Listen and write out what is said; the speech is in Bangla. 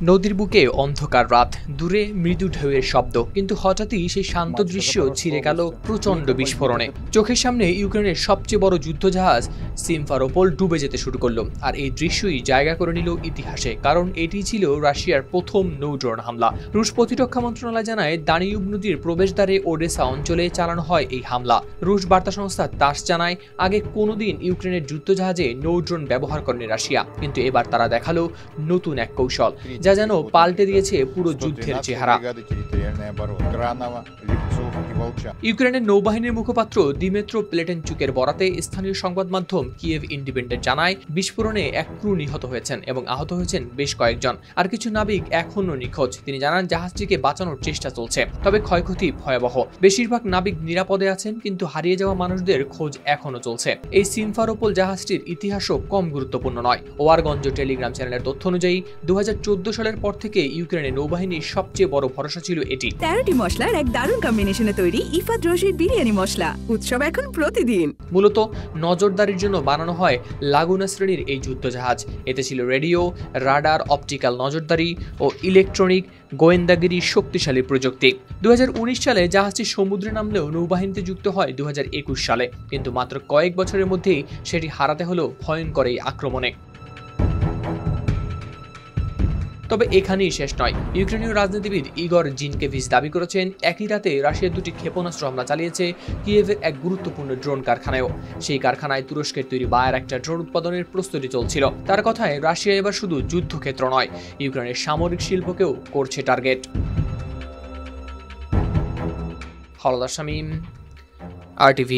নদীর বুকে অন্ধকার রাত, দূরে মৃদু ঢেউয়ের শব্দ, কিন্তু হঠাৎই সেই শান্ত দৃশ্য ছিঁড়ে গেল প্রচণ্ড বিস্ফোরণে। চোখের সামনে ইউক্রেনের সবচেয়ে বড় যুদ্ধজাহাজ সিমফারোপোল ডুবে যেতে শুরু করলো। আর এই দৃশ্যই জায়গা করে নিল ইতিহাসে, কারণ এটি ছিল রাশিয়ার প্রথম নৌ ড্রোন হামলা। রুশ প্রতিরক্ষা মন্ত্রণালয় জানায়, দানিউব নদীর প্রবেশদ্বারে ওডেসা অঞ্চলে চালানো হয় এই হামলা। রুশ বার্তা সংস্থা তাস জানায়, আগে কোনোদিন ইউক্রেনের যুদ্ধজাহাজে নৌ ড্রোন ব্যবহার করেনি রাশিয়া, কিন্তু এবার তারা দেখালো নতুন এক কৌশল, যা যেন পাল্টে দিয়েছে পুরো যুদ্ধের চেহারা। ইউক্রেনের নৌবাহিনীর মুখপাত্র দিমেত্রো প্লেটেনচুকের বরাতে স্থানীয় সংবাদ মাধ্যম কিয়েভ ইন্ডিপেন্ডেন্ট জানায়, বিস্ফোরণে এক ক্রু নিহত হয়েছেন এবং আহত হয়েছেন বেশ কয়েকজন। আর কিছু নাবিক এখনও নিখোঁজ। তিনি জানান, জাহাজটিকে বাঁচানোর চেষ্টা চলছে, তবে ক্ষয়ক্ষতি ভয়াবহ। বেশিরভাগ নাবিক নিরাপদে আছেন, কিন্তু হারিয়ে যাওয়া মানুষদের খোঁজ এখনও চলছে। এই সিমফারোপোল জাহাজটির ইতিহাসও কম গুরুত্বপূর্ণ নয়। ওয়ারগঞ্জ টেলিগ্রাম চ্যানেলের তথ্য অনুযায়ী 2014 সালের পর থেকে ইউক্রেনের নৌবাহিনীর সবচেয়ে বড় ভরসা ছিল এটি। 13টি মশলার এক দারুণ কম্বিনেশনে তৈরি ইফাত রশিদ বিরিয়ানি মশলা। উৎসব এখন প্রতিদিন। মূলত নজরদারির জন্য বানানো হয় লাগুনা শ্রেণীর এই যুদ্ধজাহাজ। এতে ছিল রেডিও, রাডার, অপটিক্যাল নজরদারি ও ইলেকট্রনিক গোয়েন্দাগিরির শক্তিশালী প্রযুক্তি। 2019 সালে জাহাজটি সমুদ্রে নামলেও নৌবাহিনীতে যুক্ত হয় 2021 সালে, কিন্তু মাত্র কয়েক বছরের মধ্যেই সেটি হারাতে হলো ভয়ঙ্কর এই আক্রমণে। তবে এখানেই শেষ নয়। ইউক্রেনীয় রাজনীতিবিদ ইগর জিনকেভিচ দাবি করেছেন, একই রাতে রাশিয়ার দুটি ক্ষেপণাস্ত্র হামলা চালিয়েছে কিয়েভের এক গুরুত্বপূর্ণ ড্রোন কারখানায়ও। সেই কারখানায় তুরস্কের তৈরি বায়ার একটা ড্রোন উৎপাদনের প্রস্তুতি চলছিল। তার কথায়, রাশিয়া এবার শুধু যুদ্ধক্ষেত্র নয়, ইউক্রেনের সামরিক শিল্পকেও করছে টার্গেট। হলদার শামীম, RTV।